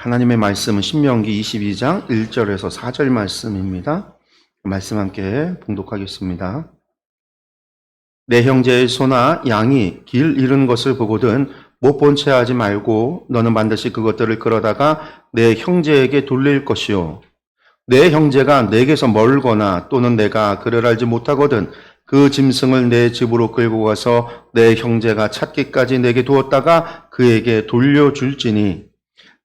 하나님의 말씀은 신명기 22장 1절에서 4절 말씀입니다. 말씀 함께 봉독하겠습니다. 내 형제의 소나 양이 길 잃은 것을 보거든 못 본 채 하지 말고 너는 반드시 그것들을 끌어다가 내 형제에게 돌릴 것이요. 내 형제가 내게서 멀거나 또는 내가 그를 알지 못하거든 그 짐승을 내 집으로 끌고 가서 내 형제가 찾기까지 내게 두었다가 그에게 돌려줄지니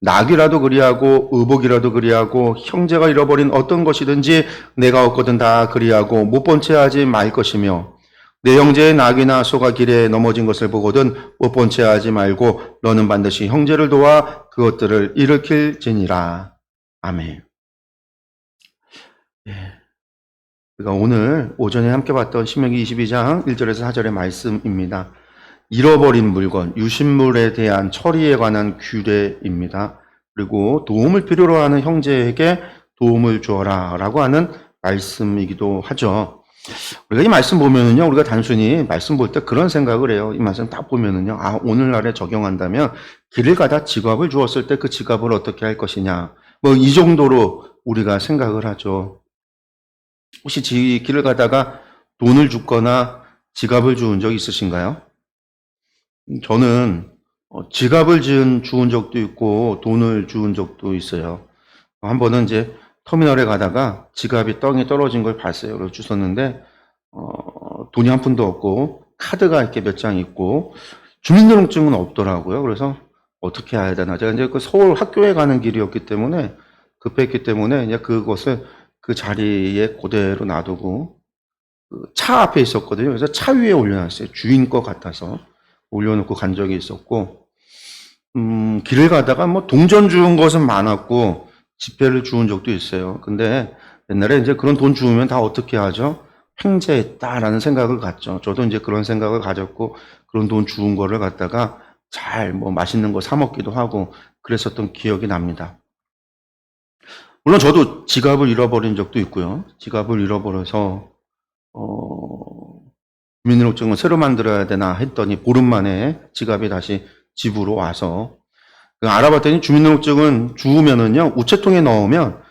낙이라도 그리하고 의복이라도 그리하고 형제가 잃어버린 어떤 것이든지 내가 얻거든 다 그리하고 못 본 채 하지 말 것이며 내 형제의 낙이나 소가 길에 넘어진 것을 보거든 못 본 채 하지 말고 너는 반드시 형제를 도와 그것들을 일으킬지니라. 아멘. 우리가 오늘 오전에 함께 봤던 신명기 22장 1절에서 4절의 말씀입니다. 잃어버린 물건, 유실물에 대한 처리에 관한 규례입니다. 그리고 도움을 필요로 하는 형제에게 도움을 주어라 라고 하는 말씀이기도 하죠. 우리가 이 말씀 보면은요, 우리가 단순히 말씀 볼 때 그런 생각을 해요. 이 말씀 딱 보면은요, 오늘날에 적용한다면 길을 가다 지갑을 주었을 때 그 지갑을 어떻게 할 것이냐. 뭐 이 정도로 우리가 생각을 하죠. 혹시 길을 가다가 돈을 줬거나 지갑을 주운 적 있으신가요? 저는 지갑을 주운 적도 있고 돈을 주운 적도 있어요. 한 번은 이제 터미널에 가다가 지갑이 땅에 떨어진 걸 봤어요. 그래서 주웠는데 돈이 한 푼도 없고 카드가 이렇게 몇 장 있고 주민등록증은 없더라고요. 그래서 어떻게 해야 되나. 제가 이제 그 서울 학교에 가는 길이었기 때문에 급했기 때문에 이제 그것을 그 자리에 그대로 놔두고 차 앞에 있었거든요. 그래서 차 위에 올려놨어요. 주인 것 같아서 올려놓고 간 적이 있었고, 길을 가다가 뭐 동전 주운 것은 많았고 지폐를 주운 적도 있어요. 근데 옛날에 이제 그런 돈 주우면 다 어떻게 하죠? 횡재했다라는 생각을 갖죠. 저도 이제 그런 생각을 가졌고 그런 돈 주운 거를 갖다가 잘 뭐 맛있는 거 사 먹기도 하고 그랬었던 기억이 납니다. 물론 저도 지갑을 잃어버린 적도 있고요. 지갑을 잃어버려서 주민등록증을 새로 만들어야 되나 했더니 보름 만에 지갑이 다시 집으로 와서 알아봤더니 주민등록증은 주우면은요 우체통에 넣으면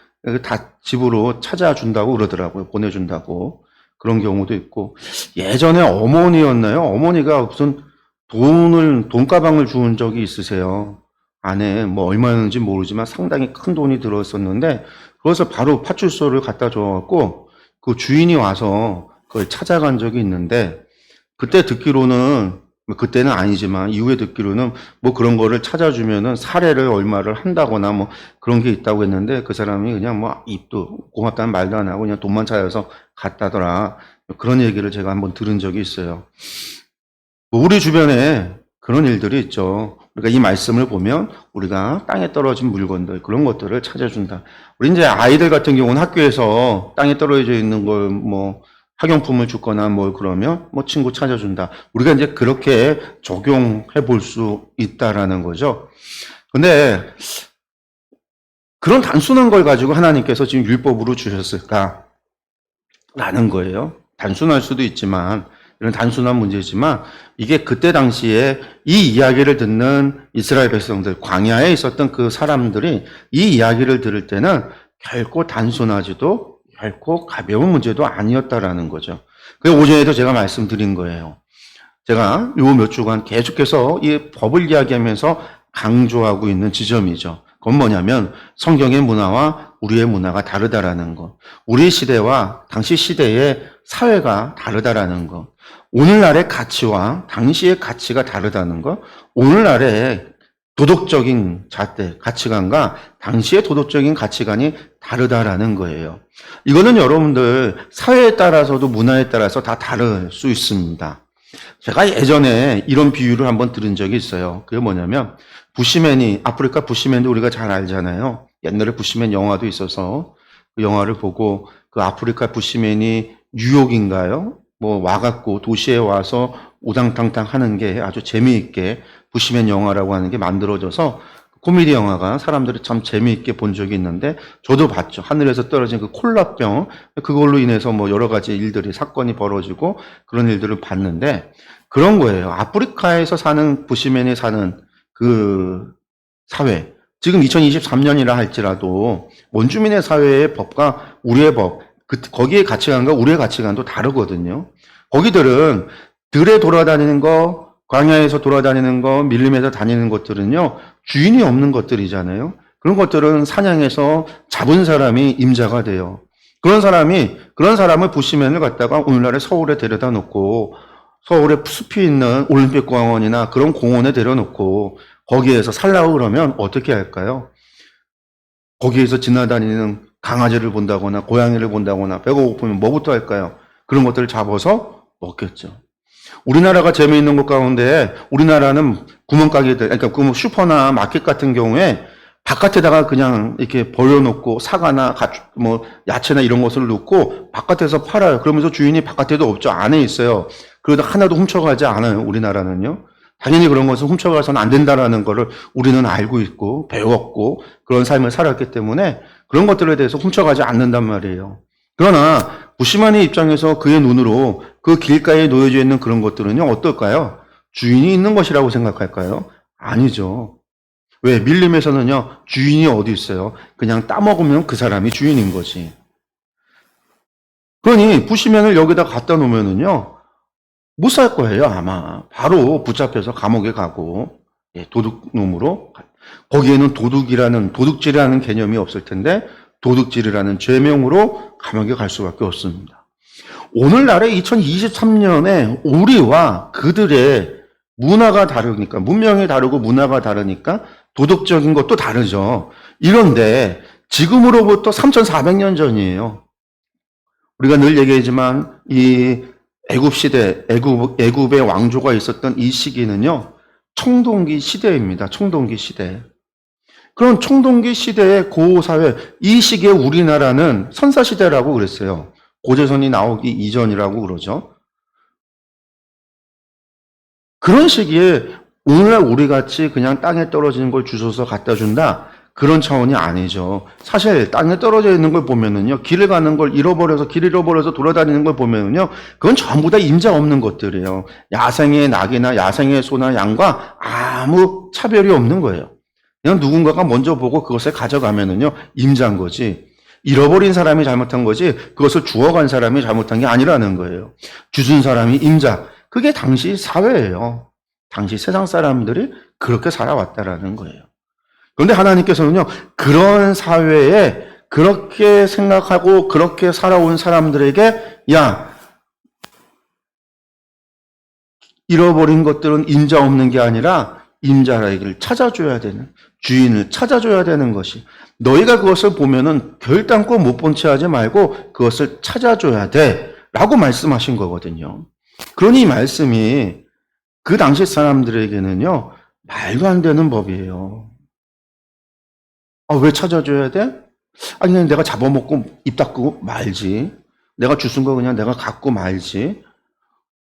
다 집으로 찾아준다고 그러더라고요. 보내준다고. 그런 경우도 있고 예전에 어머니였나요? 어머니가 무슨 돈가방을 주운 적이 있으세요. 안에 뭐 얼마였는지 모르지만 상당히 큰 돈이 들어있었는데 그래서 바로 파출소를 갖다 줘갖고 그 주인이 와서 그걸 찾아간 적이 있는데 그때 듣기로는 그때는 아니지만 이후에 듣기로는 뭐 그런 거를 찾아주면은 사례를 얼마를 한다거나 뭐 그런 게 있다고 했는데 그 사람이 그냥 뭐 입도 고맙다는 말도 안 하고 그냥 돈만 찾아서 갔다더라. 그런 얘기를 제가 한번 들은 적이 있어요. 우리 주변에 그런 일들이 있죠. 우리가 이 말씀을 보면 우리가 땅에 떨어진 물건들 그런 것들을 찾아준다. 우리 이제 아이들 같은 경우는 학교에서 땅에 떨어져 있는 걸 뭐 학용품을 주거나 뭐 그러면 뭐 친구 찾아준다. 우리가 이제 그렇게 적용해 볼 수 있다라는 거죠. 근데 그런 단순한 걸 가지고 하나님께서 지금 율법으로 주셨을까? 라는 거예요. 단순할 수도 있지만 이런 단순한 문제지만 이게 그때 당시에 이 이야기를 듣는 이스라엘 백성들, 광야에 있었던 그 사람들이 이 이야기를 들을 때는 결코 단순하지도 결코 가벼운 문제도 아니었다라는 거죠. 그 오전에도 제가 말씀드린 거예요. 제가 요 몇 주간 계속해서 이 법을 이야기하면서 강조하고 있는 지점이죠. 그건 뭐냐면 성경의 문화와 우리의 문화가 다르다라는 것. 우리 시대와 당시 시대의 사회가 다르다라는 것. 오늘날의 가치와 당시의 가치가 다르다는 것. 오늘날의 도덕적인 잣대, 가치관과 당시의 도덕적인 가치관이 다르다라는 거예요. 이거는 여러분들 사회에 따라서도 문화에 따라서 다 다를 수 있습니다. 제가 예전에 이런 비유를 한번 들은 적이 있어요. 그게 뭐냐면 부시맨이, 아프리카 부시맨도 우리가 잘 알잖아요. 옛날에 부시맨 영화도 있어서 그 영화를 보고 그 아프리카 부시맨이 뉴욕인가요? 뭐 와갖고 도시에 와서 우당탕탕 하는 게 아주 재미있게 부시맨 영화라고 하는 게 만들어져서 코미디 영화가 사람들이 참 재미있게 본 적이 있는데 저도 봤죠. 하늘에서 떨어진 그 콜라병 그걸로 인해서 뭐 여러 가지 일들이 사건이 벌어지고 그런 일들을 봤는데 그런 거예요. 아프리카에서 사는 부시맨이 사는 그 사회 지금 2023년이라 할지라도 원주민의 사회의 법과 우리의 법, 거기에 가치관과 우리의 가치관도 다르거든요. 거기들은 들에 돌아다니는 거, 광야에서 돌아다니는 거, 밀림에서 다니는 것들은요, 주인이 없는 것들이잖아요. 그런 것들은 사냥해서 잡은 사람이 임자가 돼요. 그런 사람을 부시맨을 갖다가 오늘날의 서울에 데려다 놓고, 서울에 숲이 있는 올림픽 공원이나 그런 공원에 데려놓고, 거기에서 살라고 그러면 어떻게 할까요? 거기에서 지나다니는 강아지를 본다거나, 고양이를 본다거나, 배가 고프면 뭐부터 할까요? 그런 것들을 잡아서 먹겠죠. 우리나라가 재미있는 것 가운데, 우리나라는 구멍가게들, 그러니까 슈퍼나 마켓 같은 경우에 바깥에다가 그냥 이렇게 벌려놓고 사과나 야채나 이런 것을 놓고 바깥에서 팔아요. 그러면서 주인이 바깥에도 없죠. 안에 있어요. 그러다 하나도 훔쳐가지 않아요. 우리나라는요. 당연히 그런 것은 훔쳐가서는 안 된다라는 거를 우리는 알고 있고 배웠고 그런 삶을 살았기 때문에 그런 것들에 대해서 훔쳐가지 않는단 말이에요. 그러나 부시만의 입장에서 그의 눈으로 그 길가에 놓여져 있는 그런 것들은요. 어떨까요? 주인이 있는 것이라고 생각할까요? 아니죠. 왜? 밀림에서는요, 주인이 어디 있어요? 그냥 따먹으면 그 사람이 주인인 거지. 그러니, 부시맨을 여기다 갖다 놓으면은요, 못 살 거예요, 아마. 바로 붙잡혀서 감옥에 가고, 도둑놈으로. 거기에는 도둑질이라는 개념이 없을 텐데, 도둑질이라는 죄명으로 감옥에 갈 수밖에 없습니다. 오늘날의 2023년에 우리와 그들의 문화가 다르니까, 문명이 다르고 문화가 다르니까 도덕적인 것도 다르죠. 이런데 지금으로부터 3,400년 전이에요. 우리가 늘 얘기하지만 이 애굽 시대, 애굽의 왕조가 있었던 이 시기는요. 청동기 시대입니다. 청동기 시대. 그런 청동기 시대의 고사회, 이 시기에 우리나라는 선사시대라고 그랬어요. 고제선이 나오기 이전이라고 그러죠. 그런 시기에 오늘날 우리같이 그냥 땅에 떨어지는 걸 주워서 갖다 준다? 그런 차원이 아니죠. 사실 땅에 떨어져 있는 걸 보면은요, 길을 가는 걸 길 잃어버려서 돌아다니는 걸 보면은요, 그건 전부 다 임자 없는 것들이에요. 야생의 낙이나 야생의 소나 양과 아무 차별이 없는 거예요. 그냥 누군가가 먼저 보고 그것을 가져가면은요, 임자인 거지. 잃어버린 사람이 잘못한 거지, 그것을 주워간 사람이 잘못한 게 아니라는 거예요. 주준 사람이 임자. 그게 당시 사회예요. 당시 세상 사람들이 그렇게 살아왔다라는 거예요. 그런데 하나님께서는요, 그런 사회에 그렇게 생각하고 그렇게 살아온 사람들에게, 야, 잃어버린 것들은 임자 없는 게 아니라 임자라기를 찾아줘야 되는, 주인을 찾아줘야 되는 것이, 너희가 그것을 보면은 결단코 못 본 채 하지 말고 그것을 찾아줘야 돼. 라고 말씀하신 거거든요. 그러니 이 말씀이 그 당시 사람들에게는요, 말도 안 되는 법이에요. 왜 찾아줘야 돼? 아니, 그냥 내가 잡아먹고 입 닫고 말지. 내가 주순 거 그냥 내가 갖고 말지.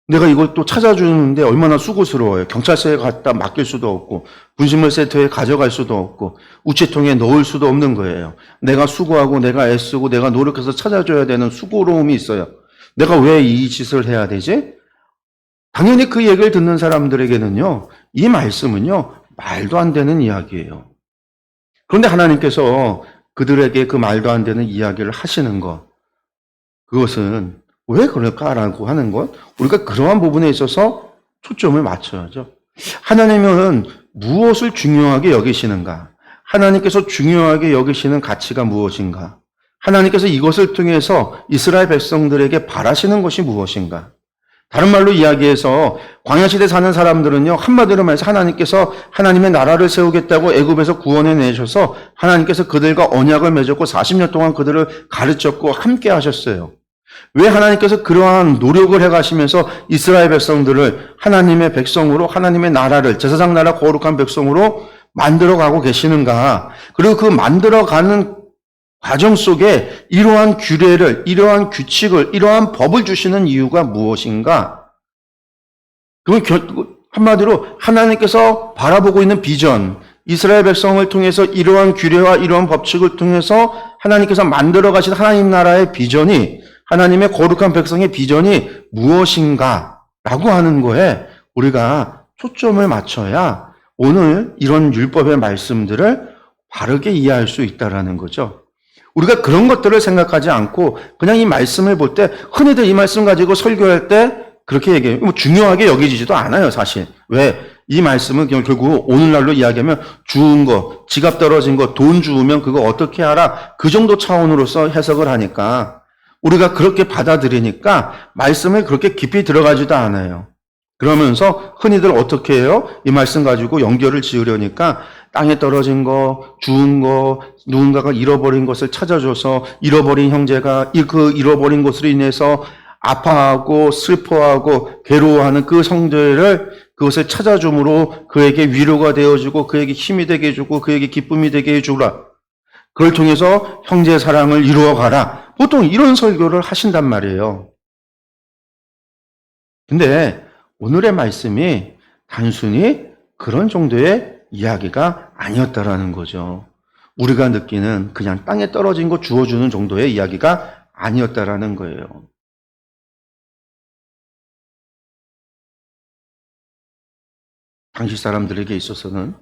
내가 이걸 또 찾아주는데 얼마나 수고스러워요. 경찰서에 갖다 맡길 수도 없고, 분식물 세트에 가져갈 수도 없고, 우체통에 넣을 수도 없는 거예요. 내가 수고하고, 내가 애쓰고, 내가 노력해서 찾아줘야 되는 수고로움이 있어요. 내가 왜 이 짓을 해야 되지? 당연히 그 얘기를 듣는 사람들에게는요, 이 말씀은요, 말도 안 되는 이야기예요. 그런데 하나님께서 그들에게 그 말도 안 되는 이야기를 하시는 것, 그것은 왜 그럴까라고 하는 것, 우리가 그러한 부분에 있어서 초점을 맞춰야죠. 하나님은 무엇을 중요하게 여기시는가? 하나님께서 중요하게 여기시는 가치가 무엇인가? 하나님께서 이것을 통해서 이스라엘 백성들에게 바라시는 것이 무엇인가? 다른 말로 이야기해서 광야시대 사는 사람들은요, 한마디로 말해서 하나님께서 하나님의 나라를 세우겠다고 애굽에서 구원해 내셔서 하나님께서 그들과 언약을 맺었고 40년 동안 그들을 가르쳤고 함께 하셨어요. 왜 하나님께서 그러한 노력을 해가시면서 이스라엘 백성들을 하나님의 백성으로, 하나님의 나라를, 제사장 나라 거룩한 백성으로 만들어가고 계시는가? 그리고 그 만들어가는 과정 속에 이러한 규례를, 이러한 규칙을, 이러한 법을 주시는 이유가 무엇인가? 그건 한마디로 하나님께서 바라보고 있는 비전, 이스라엘 백성을 통해서 이러한 규례와 이러한 법칙을 통해서 하나님께서 만들어 가신 하나님 나라의 비전이, 하나님의 거룩한 백성의 비전이 무엇인가? 라고 하는 거에 우리가 초점을 맞춰야 오늘 이런 율법의 말씀들을 바르게 이해할 수 있다라는 거죠. 우리가 그런 것들을 생각하지 않고 그냥 이 말씀을 볼 때 흔히들 이 말씀 가지고 설교할 때 그렇게 얘기해요. 뭐 중요하게 여기지도 않아요, 사실. 왜? 이 말씀은 결국 오늘날로 이야기하면 주운 거, 지갑 떨어진 거, 돈 주우면 그거 어떻게 하라. 그 정도 차원으로서 해석을 하니까 우리가 그렇게 받아들이니까 말씀을 그렇게 깊이 들어가지도 않아요. 그러면서 흔히들 어떻게 해요? 이 말씀 가지고 연결을 지으려니까 땅에 떨어진 거, 주운 거, 누군가가 잃어버린 것을 찾아줘서 잃어버린 형제가 그 잃어버린 것으로 인해서 아파하고 슬퍼하고 괴로워하는 그 성도를 그것을 찾아줌으로 그에게 위로가 되어주고 그에게 힘이 되게 해주고 그에게 기쁨이 되게 해주라. 그걸 통해서 형제 사랑을 이루어가라. 보통 이런 설교를 하신단 말이에요. 근데 오늘의 말씀이 단순히 그런 정도의 이야기가 아니었다라는 거죠. 우리가 느끼는 그냥 땅에 떨어진 거 주워주는 정도의 이야기가 아니었다라는 거예요. 당시 사람들에게 있어서는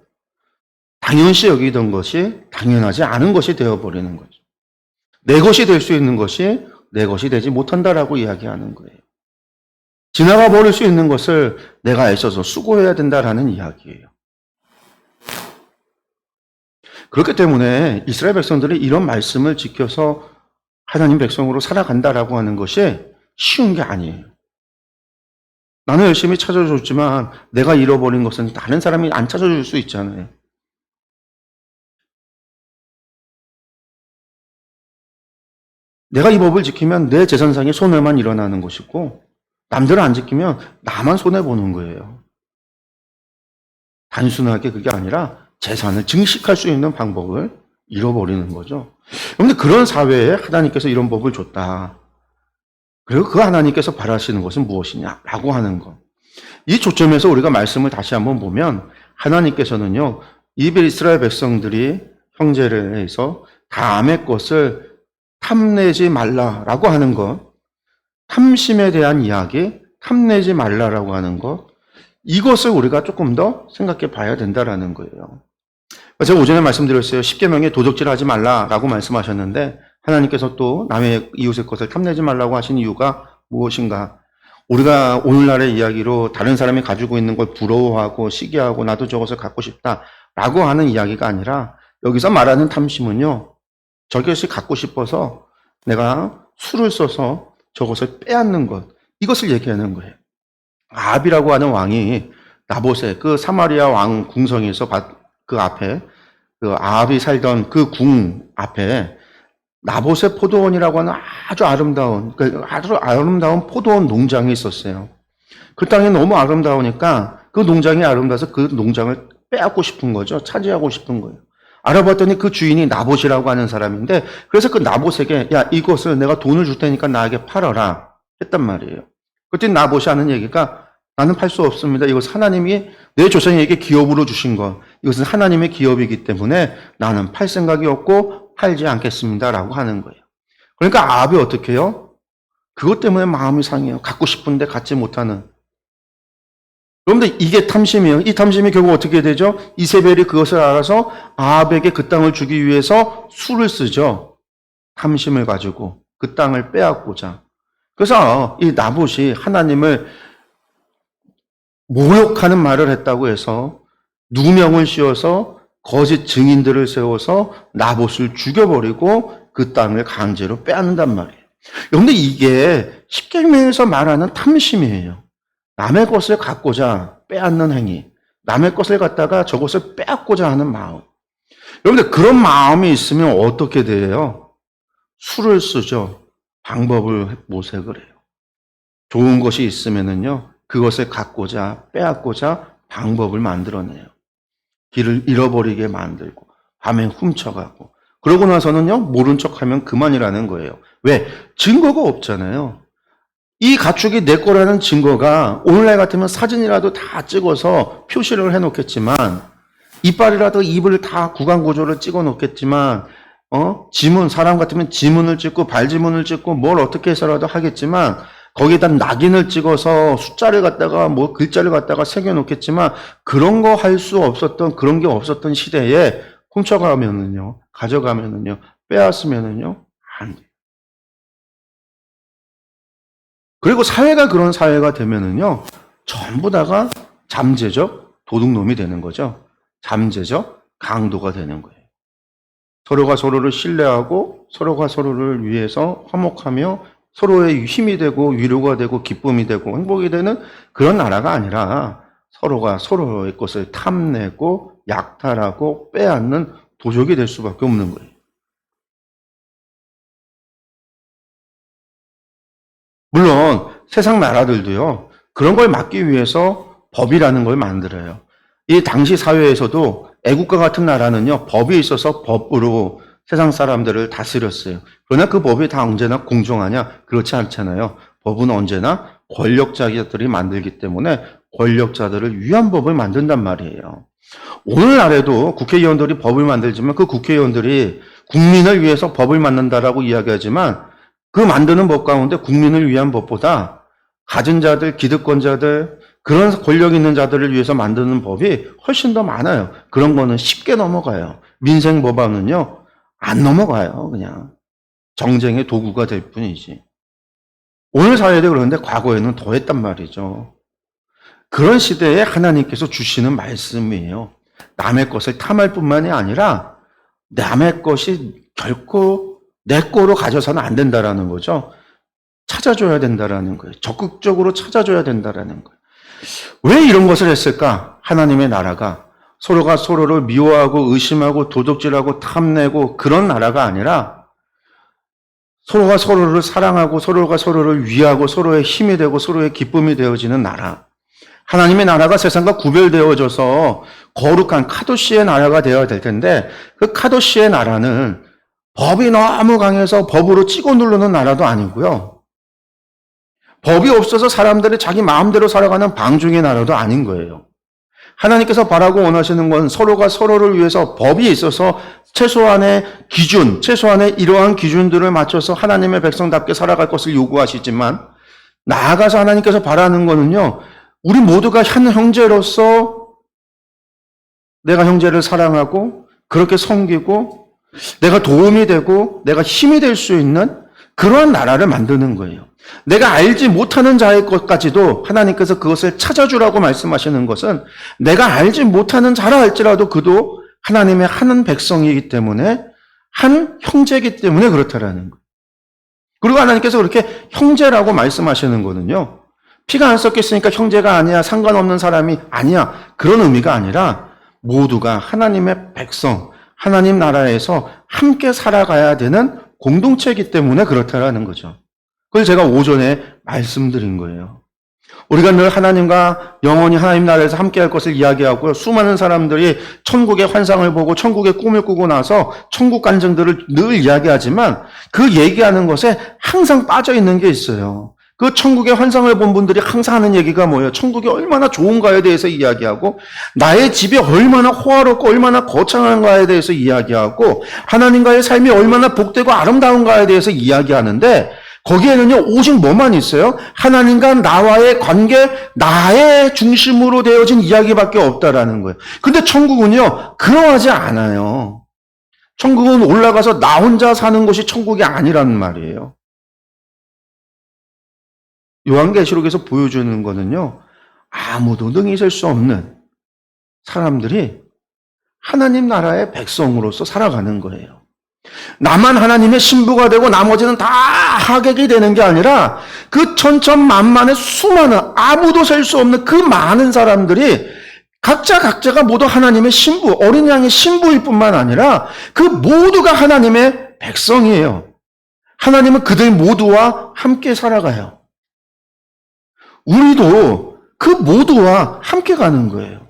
당연시 여기던 것이 당연하지 않은 것이 되어버리는 거죠. 내 것이 될 수 있는 것이 내 것이 되지 못한다라고 이야기하는 거예요. 지나가 버릴 수 있는 것을 내가 애써서 수고해야 된다라는 이야기예요. 그렇기 때문에 이스라엘 백성들이 이런 말씀을 지켜서 하나님 백성으로 살아간다라고 하는 것이 쉬운 게 아니에요. 나는 열심히 찾아줬지만 내가 잃어버린 것은 다른 사람이 안 찾아줄 수 있잖아요. 내가 이 법을 지키면 내 재산상의 손해만 일어나는 것이고 남들은 안 지키면 나만 손해보는 거예요. 단순하게 그게 아니라 재산을 증식할 수 있는 방법을 잃어버리는 거죠. 그런데 그런 사회에 하나님께서 이런 법을 줬다. 그리고 그 하나님께서 바라시는 것은 무엇이냐라고 하는 것. 이 초점에서 우리가 말씀을 다시 한번 보면 하나님께서는요, 이스라엘 백성들이 형제를 해서 남의 것을 탐내지 말라라고 하는 것, 탐심에 대한 이야기, 탐내지 말라라고 하는 것, 이것을 우리가 조금 더 생각해 봐야 된다라는 거예요. 제가 오전에 말씀드렸어요. 10계명에 도적질하지 말라라고 말씀하셨는데 하나님께서 또 남의 이웃의 것을 탐내지 말라고 하신 이유가 무엇인가? 우리가 오늘날의 이야기로 다른 사람이 가지고 있는 걸 부러워하고 시기하고 나도 저것을 갖고 싶다라고 하는 이야기가 아니라 여기서 말하는 탐심은요. 저것이 갖고 싶어서 내가 수를 써서 저것을 빼앗는 것, 이것을 얘기하는 거예요. 아합이라고 하는 왕이 나봇의 그 사마리아 왕 궁성에서 그 앞에 그 아합이 살던 그 궁 앞에 나봇의 포도원이라고 하는 아주 아름다운 포도원 농장이 있었어요. 그 땅이 너무 아름다우니까 그 농장이 아름다워서 그 농장을 빼앗고 싶은 거죠. 차지하고 싶은 거예요. 알아봤더니 그 주인이 나봇이라고 하는 사람인데 그래서 그 나봇에게 야 이것을 내가 돈을 줄 테니까 나에게 팔아라 했단 말이에요. 그때 나봇이 하는 얘기가 나는 팔 수 없습니다. 이것은 하나님이 내 조상에게 기업으로 주신 것. 이것은 하나님의 기업이기 때문에 나는 팔 생각이 없고 팔지 않겠습니다라고 하는 거예요. 그러니까 아합이 어떻게 해요? 그것 때문에 마음이 상해요. 갖고 싶은데 갖지 못하는. 그런데 이게 탐심이에요. 이 탐심이 결국 어떻게 되죠? 이세벨이 그것을 알아서 아합에게 그 땅을 주기 위해서 수를 쓰죠. 탐심을 가지고 그 땅을 빼앗고자. 그래서 이 나봇이 하나님을 모욕하는 말을 했다고 해서 누명을 씌워서 거짓 증인들을 세워서 나봇을 죽여버리고 그 땅을 강제로 빼앗는단 말이에요. 그런데 이게 십계명에서 말하는 탐심이에요. 남의 것을 갖고자 빼앗는 행위, 남의 것을 갖다가 저것을 빼앗고자 하는 마음. 여러분들 그런 마음이 있으면 어떻게 돼요? 수를 쓰죠. 방법을 모색을 해요. 좋은 것이 있으면은요, 그것을 갖고자 빼앗고자 방법을 만들어내요. 길을 잃어버리게 만들고 밤에 훔쳐가고 그러고 나서는요 모른 척하면 그만이라는 거예요. 왜? 증거가 없잖아요. 이 가축이 내 거라는 증거가 오늘날 같으면 사진이라도 다 찍어서 표시를 해놓겠지만 이빨이라도 입을 다 구강구조를 찍어 놓겠지만 지문 사람 같으면 지문을 찍고 발지문을 찍고 뭘 어떻게 해서라도 하겠지만 거기에다 낙인을 찍어서 숫자를 갖다가 뭐 글자를 갖다가 새겨 놓겠지만 그런 거 할 수 없었던 그런 게 없었던 시대에 훔쳐가면은요, 가져가면은요, 빼앗으면은요, 안 돼요. 그리고 사회가 그런 사회가 되면은요, 전부 다가 잠재적 도둑놈이 되는 거죠. 잠재적 강도가 되는 거예요. 서로가 서로를 신뢰하고 서로가 서로를 위해서 화목하며 서로의 힘이 되고 위로가 되고 기쁨이 되고 행복이 되는 그런 나라가 아니라 서로가 서로의 것을 탐내고 약탈하고 빼앗는 도적이 될 수밖에 없는 거예요. 물론 세상 나라들도요, 그런 걸 막기 위해서 법이라는 걸 만들어요. 이 당시 사회에서도 애국가 같은 나라는요, 법이 있어서 법으로 세상 사람들을 다스렸어요. 그러나 그 법이 다 언제나 공정하냐? 그렇지 않잖아요. 법은 언제나 권력자들이 만들기 때문에 권력자들을 위한 법을 만든단 말이에요. 오늘날에도 국회의원들이 법을 만들지만 그 국회의원들이 국민을 위해서 법을 만든다라고 이야기하지만 그 만드는 법 가운데 국민을 위한 법보다 가진 자들, 기득권자들, 그런 권력 있는 자들을 위해서 만드는 법이 훨씬 더 많아요. 그런 거는 쉽게 넘어가요. 민생 법안은요, 안 넘어가요. 그냥 정쟁의 도구가 될 뿐이지. 오늘 사회도 그런데 과거에는 더 했단 말이죠. 그런 시대에 하나님께서 주시는 말씀이에요. 남의 것을 탐할 뿐만이 아니라 남의 것이 결코 내 거로 가져서는 안 된다라는 거죠. 찾아줘야 된다라는 거예요. 적극적으로 찾아줘야 된다라는 거예요. 왜 이런 것을 했을까? 하나님의 나라가 서로가 서로를 미워하고 의심하고 도둑질하고 탐내고 그런 나라가 아니라 서로가 서로를 사랑하고 서로가 서로를 위하고 서로의 힘이 되고 서로의 기쁨이 되어지는 나라. 하나님의 나라가 세상과 구별되어져서 거룩한 카도시의 나라가 되어야 될 텐데 그 카도시의 나라는 법이 너무 강해서 법으로 찍어 누르는 나라도 아니고요. 법이 없어서 사람들이 자기 마음대로 살아가는 방중의 나라도 아닌 거예요. 하나님께서 바라고 원하시는 건 서로가 서로를 위해서 법이 있어서 최소한의 기준, 최소한의 이러한 기준들을 맞춰서 하나님의 백성답게 살아갈 것을 요구하시지만 나아가서 하나님께서 바라는 거는요. 우리 모두가 한 형제로서 내가 형제를 사랑하고 그렇게 섬기고 내가 도움이 되고 내가 힘이 될 수 있는 그러한 나라를 만드는 거예요. 내가 알지 못하는 자의 것까지도 하나님께서 그것을 찾아주라고 말씀하시는 것은 내가 알지 못하는 자라 할지라도 그도 하나님의 한 백성이기 때문에 한 형제이기 때문에 그렇다라는 거예요. 그리고 하나님께서 그렇게 형제라고 말씀하시는 거는요. 피가 안 섞였으니까 형제가 아니야, 상관없는 사람이 아니야. 그런 의미가 아니라 모두가 하나님의 백성, 하나님 나라에서 함께 살아가야 되는 공동체이기 때문에 그렇다라는 거죠. 그걸 제가 오전에 말씀드린 거예요. 우리가 늘 하나님과 영원히 하나님 나라에서 함께 할 것을 이야기하고요. 수많은 사람들이 천국의 환상을 보고 천국의 꿈을 꾸고 나서 천국 간증들을 늘 이야기하지만 그 얘기하는 것에 항상 빠져 있는 게 있어요. 그 천국의 환상을 본 분들이 항상 하는 얘기가 뭐예요? 천국이 얼마나 좋은가에 대해서 이야기하고 나의 집이 얼마나 호화롭고 얼마나 거창한가에 대해서 이야기하고 하나님과의 삶이 얼마나 복되고 아름다운가에 대해서 이야기하는데 거기에는요 오직 뭐만 있어요? 하나님과 나와의 관계, 나의 중심으로 되어진 이야기밖에 없다라는 거예요. 근데 천국은요 그러하지 않아요. 천국은 올라가서 나 혼자 사는 곳이 천국이 아니라는 말이에요. 요한계시록에서 보여주는 거는요, 아무도 능히 셀 수 없는 사람들이 하나님 나라의 백성으로서 살아가는 거예요. 나만 하나님의 신부가 되고 나머지는 다 하객이 되는 게 아니라 그 천천만만의 수많은 아무도 셀 수 없는 그 많은 사람들이 각자가 모두 하나님의 신부, 어린 양의 신부일 뿐만 아니라 그 모두가 하나님의 백성이에요. 하나님은 그들 모두와 함께 살아가요. 우리도 그 모두와 함께 가는 거예요.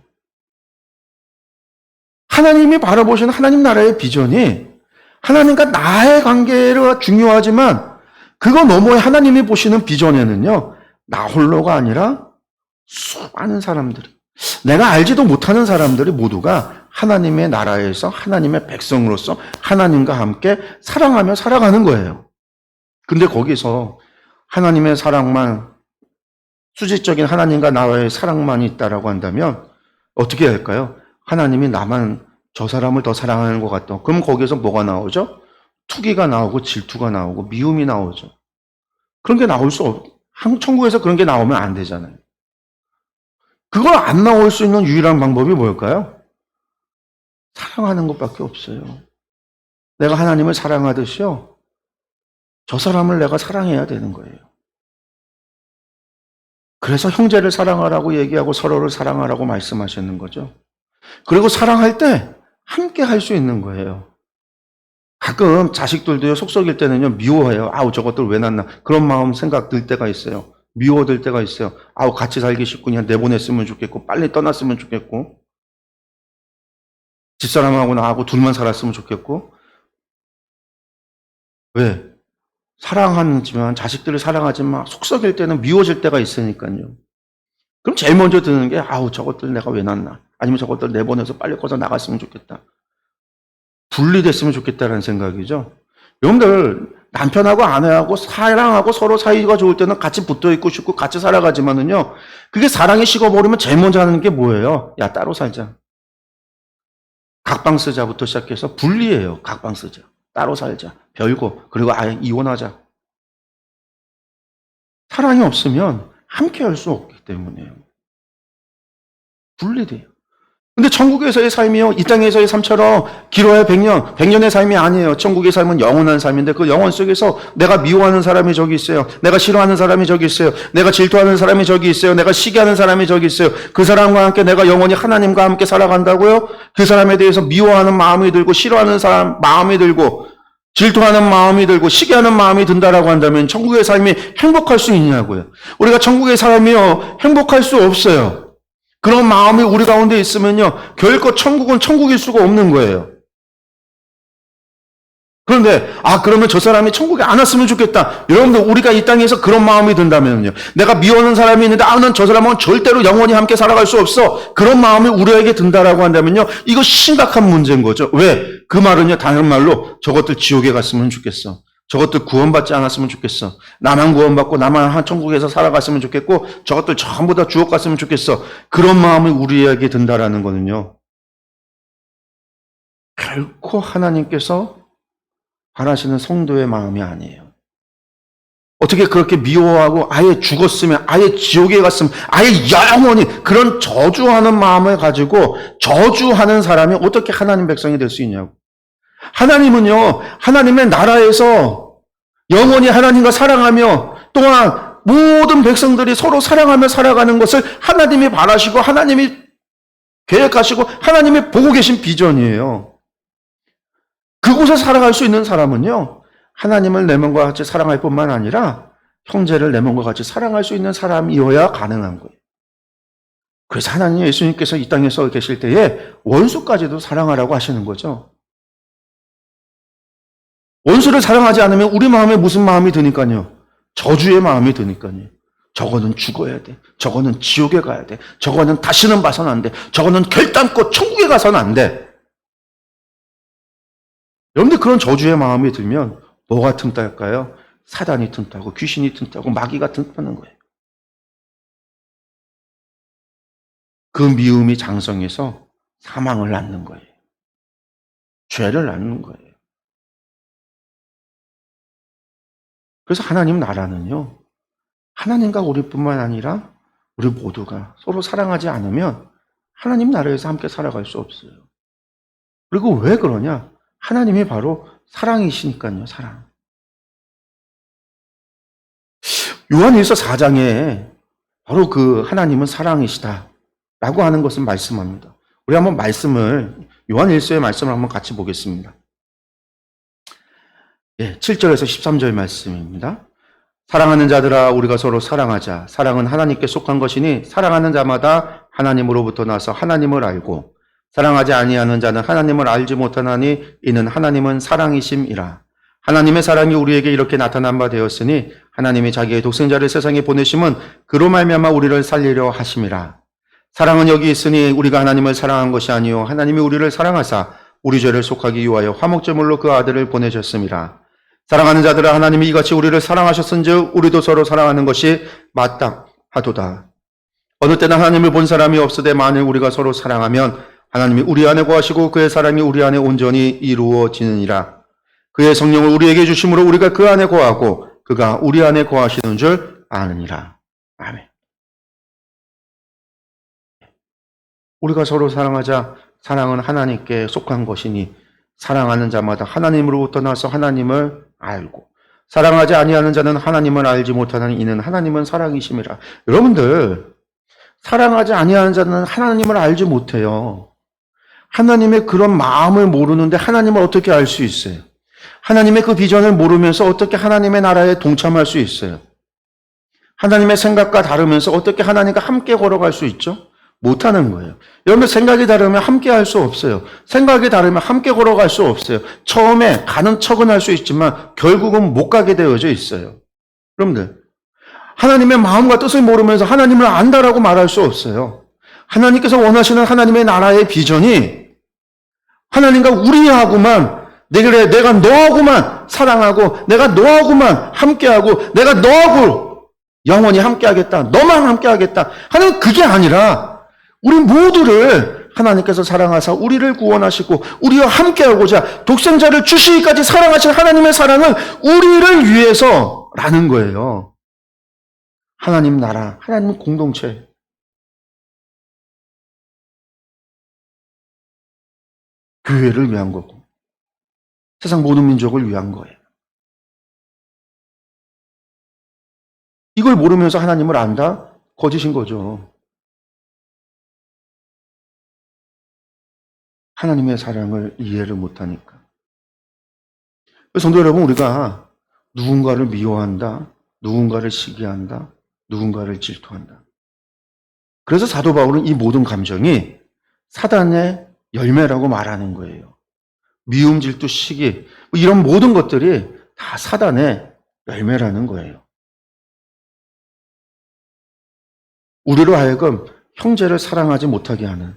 하나님이 바라보시는 하나님 나라의 비전이 하나님과 나의 관계가 중요하지만 그거 너머에 하나님이 보시는 비전에는요. 나 홀로가 아니라 수많은 사람들이 내가 알지도 못하는 사람들이 모두가 하나님의 나라에서 하나님의 백성으로서 하나님과 함께 사랑하며 살아가는 거예요. 근데 거기서 하나님의 사랑만 수직적인 하나님과 나와의 사랑만 있다라고 한다면 어떻게 할까요? 하나님이 나만 저 사람을 더 사랑하는 것 같다. 그럼 거기에서 뭐가 나오죠? 투기가 나오고 질투가 나오고 미움이 나오죠. 그런 게 나올 수 천국에서 그런 게 나오면 안 되잖아요. 그걸 안 나올 수 있는 유일한 방법이 뭘까요? 사랑하는 것밖에 없어요. 내가 하나님을 사랑하듯이요. 저 사람을 내가 사랑해야 되는 거예요. 그래서 형제를 사랑하라고 얘기하고 서로를 사랑하라고 말씀하시는 거죠. 그리고 사랑할 때 함께 할 수 있는 거예요. 가끔 자식들도요, 속썩일 때는요, 미워해요. 아우, 저것들 왜 낳나. 그런 마음 생각 들 때가 있어요. 미워들 때가 있어요. 아우, 같이 살기 쉽고 그냥 내보냈으면 좋겠고, 빨리 떠났으면 좋겠고, 집사람하고 나하고 둘만 살았으면 좋겠고. 왜? 사랑하지만, 자식들을 사랑하지만, 속썩일 때는 미워질 때가 있으니까요. 그럼 제일 먼저 드는 게, 아우, 저것들 내가 왜 낳나. 아니면 저것들 내보내서 빨리 꺼져 나갔으면 좋겠다. 분리됐으면 좋겠다는 생각이죠. 여러분들, 남편하고 아내하고 사랑하고 서로 사이가 좋을 때는 같이 붙어 있고 싶고 같이 살아가지만은요, 그게 사랑이 식어버리면 제일 먼저 하는 게 뭐예요? 야, 따로 살자. 각방 쓰자부터 시작해서 분리해요. 각방 쓰자. 따로 살자. 별거. 그리고 아예 이혼하자. 사랑이 없으면 함께 할 수 없기 때문에요. 분리돼요. 근데 천국에서의 삶이요, 이 땅에서의 삶처럼 길어야 100년, 100년의 삶이 아니에요. 천국의 삶은 영원한 삶인데 그 영원 속에서 내가 미워하는 사람이 저기 있어요. 내가 싫어하는 사람이 저기 있어요. 내가 질투하는 사람이 저기 있어요. 내가 시기하는 사람이 저기 있어요. 그 사람과 함께 내가 영원히 하나님과 함께 살아간다고요? 그 사람에 대해서 미워하는 마음이 들고 싫어하는 사람 마음이 들고 질투하는 마음이 들고 시기하는 마음이 든다라고 한다면 천국의 삶이 행복할 수 있냐고요. 우리가 천국의 삶이요, 행복할 수 없어요. 그런 마음이 우리 가운데 있으면요, 결코 천국은 천국일 수가 없는 거예요. 그런데, 그러면 저 사람이 천국에 안 왔으면 좋겠다. 여러분들, 우리가 이 땅에서 그런 마음이 든다면요, 내가 미워하는 사람이 있는데, 난 저 사람은 절대로 영원히 함께 살아갈 수 없어. 그런 마음이 우리에게 든다라고 한다면요, 이거 심각한 문제인 거죠. 왜? 그 말은요, 다른 말로, 저것들 지옥에 갔으면 좋겠어. 저것들 구원받지 않았으면 좋겠어. 나만 구원받고 나만 한 천국에서 살아갔으면 좋겠고 저것들 전부 다 주옥 갔으면 좋겠어. 그런 마음이 우리에게 든다라는 거는요, 결코 하나님께서 바라시는 성도의 마음이 아니에요. 어떻게 그렇게 미워하고 아예 죽었으면, 아예 지옥에 갔으면, 아예 영원히 그런 저주하는 마음을 가지고 저주하는 사람이 어떻게 하나님 백성이 될 수 있냐고. 하나님은요, 하나님의 나라에서 영원히 하나님과 사랑하며 또한 모든 백성들이 서로 사랑하며 살아가는 것을 하나님이 바라시고 하나님이 계획하시고 하나님이 보고 계신 비전이에요. 그곳에 살아갈 수 있는 사람은요, 하나님을 내 몸과 같이 사랑할 뿐만 아니라 형제를 내 몸과 같이 사랑할 수 있는 사람이어야 가능한 거예요. 그래서 하나님 예수님께서 이 땅에서 계실 때에 원수까지도 사랑하라고 하시는 거죠. 원수를 사랑하지 않으면 우리 마음에 무슨 마음이 드니까요? 저주의 마음이 드니까요. 저거는 죽어야 돼. 저거는 지옥에 가야 돼. 저거는 다시는 봐서는 안 돼. 저거는 결단코 천국에 가서는 안 돼. 여러분들 그런 저주의 마음이 들면 뭐가 틈탈까요? 사단이 틈타고 귀신이 틈타고 마귀가 틈타는 거예요. 그 미움이 장성해서 사망을 낳는 거예요. 죄를 낳는 거예요. 그래서 하나님 나라는요, 하나님과 우리뿐만 아니라 우리 모두가 서로 사랑하지 않으면 하나님 나라에서 함께 살아갈 수 없어요. 그리고 왜 그러냐? 하나님이 바로 사랑이시니까요, 사랑. 요한일서 4장에 바로 그 하나님은 사랑이시다 라고 하는 것을 말씀합니다. 우리 한번 요한일서의 말씀을 한번 같이 보겠습니다. 7절에서 13절 말씀입니다. 사랑하는 자들아, 우리가 서로 사랑하자. 사랑은 하나님께 속한 것이니 사랑하는 자마다 하나님으로부터 나서 하나님을 알고 사랑하지 아니하는 자는 하나님을 알지 못하나니 이는 하나님은 사랑이심이라. 하나님의 사랑이 우리에게 이렇게 나타난 바 되었으니 하나님이 자기의 독생자를 세상에 보내심은 그로 말미암아 우리를 살리려 하심이라. 사랑은 여기 있으니 우리가 하나님을 사랑한 것이 아니요 하나님이 우리를 사랑하사 우리 죄를 속하기 위하여 화목제물로 그 아들을 보내셨음이라. 사랑하는 자들아, 하나님이 이같이 우리를 사랑하셨은즉 우리도 서로 사랑하는 것이 마땅하도다. 어느 때나 하나님을 본 사람이 없으되 만일 우리가 서로 사랑하면 하나님이 우리 안에 거하시고 그의 사랑이 우리 안에 온전히 이루어지느니라. 그의 성령을 우리에게 주심으로 우리가 그 안에 거하고 그가 우리 안에 거하시는 줄 아느니라. 아멘. 우리가 서로 사랑하자. 사랑은 하나님께 속한 것이니 사랑하는 자마다 하나님으로부터 나서 하나님을 알고 사랑하지 아니하는 자는 하나님을 알지 못하나니 이는 하나님은 사랑이심이라. 여러분들, 사랑하지 아니하는 자는 하나님을 알지 못해요. 하나님의 그런 마음을 모르는데 하나님을 어떻게 알 수 있어요? 하나님의 그 비전을 모르면서 어떻게 하나님의 나라에 동참할 수 있어요? 하나님의 생각과 다르면서 어떻게 하나님과 함께 걸어갈 수 있죠? 못하는 거예요. 여러분, 생각이 다르면 함께 할 수 없어요. 생각이 다르면 함께 걸어갈 수 없어요. 처음에 가는 척은 할 수 있지만 결국은 못 가게 되어져 있어요. 여러분들, 하나님의 마음과 뜻을 모르면서 하나님을 안다라고 말할 수 없어요. 하나님께서 원하시는 하나님의 나라의 비전이 하나님과 우리하고만, 내가 너하고만 사랑하고 내가 너하고만 함께하고 내가 너하고 영원히 함께하겠다, 너만 함께하겠다 하는 그게 아니라 우리 모두를 하나님께서 사랑하사 우리를 구원하시고 우리와 함께하고자 독생자를 주시기까지 사랑하신 하나님의 사랑은 우리를 위해서라는 거예요. 하나님 나라, 하나님 공동체. 교회를 위한 거고 세상 모든 민족을 위한 거예요. 이걸 모르면서 하나님을 안다? 거짓인 거죠. 하나님의 사랑을 이해를 못하니까. 성도 여러분, 우리가 누군가를 미워한다, 누군가를 시기한다, 누군가를 질투한다. 그래서 사도 바울은 이 모든 감정이 사단의 열매라고 말하는 거예요. 미움, 질투, 시기, 이런 모든 것들이 다 사단의 열매라는 거예요. 우리로 하여금 형제를 사랑하지 못하게 하는,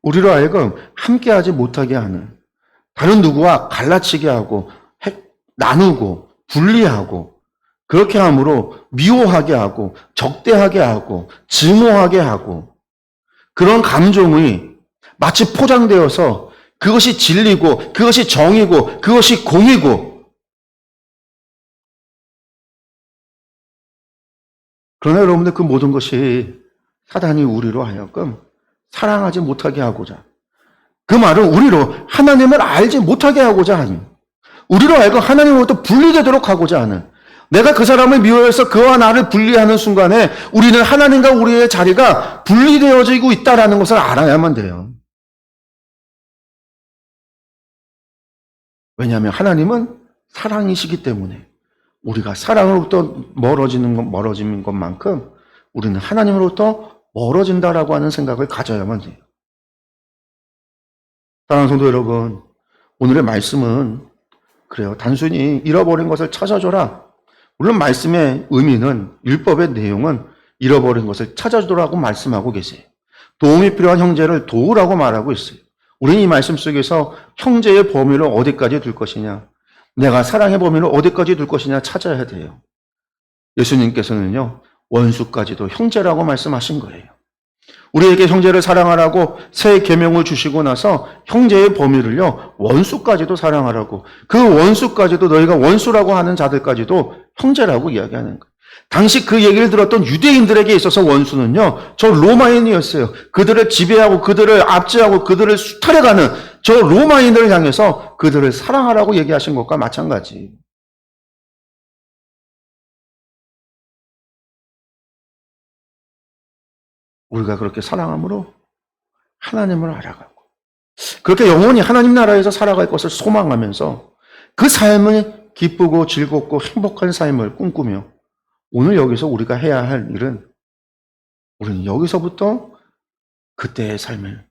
우리로 하여금 함께하지 못하게 하는, 다른 누구와 갈라치게 하고 나누고 분리하고 그렇게 함으로 미워하게 하고 적대하게 하고 증오하게 하고 그런 감정이 마치 포장되어서 그것이 진리고 그것이 정이고 그것이 공이고, 그러나 여러분들 그 모든 것이 사단이 우리로 하여금 사랑하지 못하게 하고자, 그 말은 우리로 하나님을 알지 못하게 하고자 하는, 우리로 하여금 하나님으로부터 분리되도록 하고자 하는, 내가 그 사람을 미워해서 그와 나를 분리하는 순간에 우리는 하나님과 우리의 자리가 분리되어지고 있다는 것을 알아야만 돼요. 왜냐하면 하나님은 사랑이시기 때문에 우리가 사랑으로부터 멀어지는 것만큼 우리는 하나님으로부터 멀어진다라고 하는 생각을 가져야만 돼요. 사랑하는 성도 여러분, 오늘의 말씀은 그래요. 단순히 잃어버린 것을 찾아줘라. 물론 말씀의 의미는, 율법의 내용은 잃어버린 것을 찾아주라고 말씀하고 계세요. 도움이 필요한 형제를 도우라고 말하고 있어요. 우리는 이 말씀 속에서 형제의 범위를 어디까지 둘 것이냐, 내가 사랑의 범위를 어디까지 둘 것이냐 찾아야 돼요. 예수님께서는요, 원수까지도 형제라고 말씀하신 거예요. 우리에게 형제를 사랑하라고 새 계명을 주시고 나서 형제의 범위를요, 원수까지도 사랑하라고, 그 원수까지도, 너희가 원수라고 하는 자들까지도 형제라고 이야기하는 거예요. 당시 그 얘기를 들었던 유대인들에게 있어서 원수는요, 저 로마인이었어요. 그들을 지배하고 그들을 압제하고 그들을 수탈해가는 저 로마인들을 향해서 그들을 사랑하라고 얘기하신 것과 마찬가지. 우리가 그렇게 사랑함으로 하나님을 알아가고 그렇게 영원히 하나님 나라에서 살아갈 것을 소망하면서 그 삶을 기쁘고 즐겁고 행복한 삶을 꿈꾸며 오늘 여기서 우리가 해야 할 일은, 우리는 여기서부터 그때의 삶을,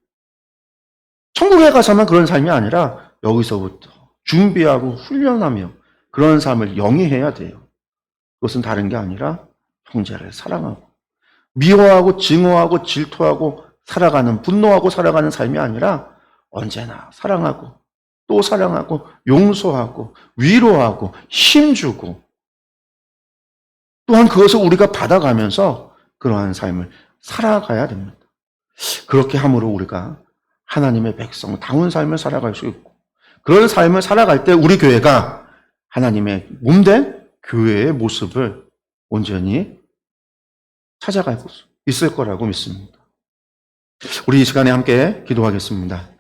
천국에 가서만 그런 삶이 아니라 여기서부터 준비하고 훈련하며 그런 삶을 영위해야 돼요. 그것은 다른 게 아니라 형제를 사랑하고 미워하고 증오하고 질투하고 살아가는, 분노하고 살아가는 삶이 아니라 언제나 사랑하고 또 사랑하고 용서하고 위로하고 힘주고, 또한 그것을 우리가 받아가면서 그러한 삶을 살아가야 됩니다. 그렇게 함으로 우리가 하나님의 백성다운 삶을 살아갈 수 있고, 그런 삶을 살아갈 때 우리 교회가 하나님의 몸된 교회의 모습을 온전히 찾아갈 수 있을 거라고 믿습니다. 우리 이 시간에 함께 기도하겠습니다.